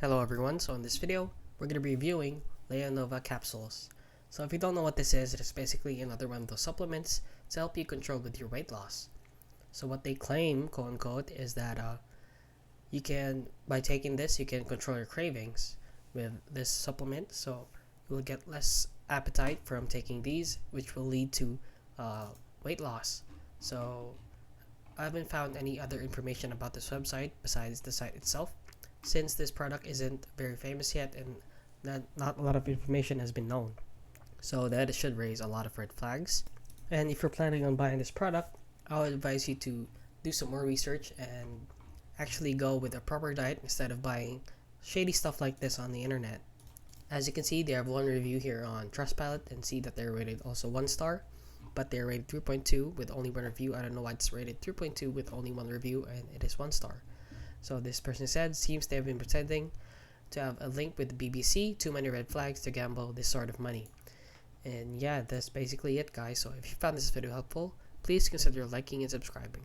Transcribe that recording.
Hello everyone, so in this video, we're going to be reviewing Leanova capsules. So if you don't know what this is, it is basically another one of those supplements to help you control with your weight loss. So what they claim, quote unquote, is that by taking this, you can control your cravings with this supplement. So you will get less appetite from taking these, which will lead to weight loss. So I haven't found any other information about this website besides the site itself, since this product isn't very famous yet and not a lot of information has been known. So that should raise a lot of red flags. And if you're planning on buying this product, I would advise you to do some more research and actually go with a proper diet instead of buying shady stuff like this on the internet. As you can see, they have one review here on Trustpilot and see that they're rated also 1 star, but they're rated 3.2 with only one review. I don't know why it's rated 3.2 with only one review and it is 1 star. So this person said, seems they have been pretending to have a link with the BBC, too many red flags to gamble this sort of money. And yeah, that's basically it, guys. So if you found this video helpful, please consider liking and subscribing.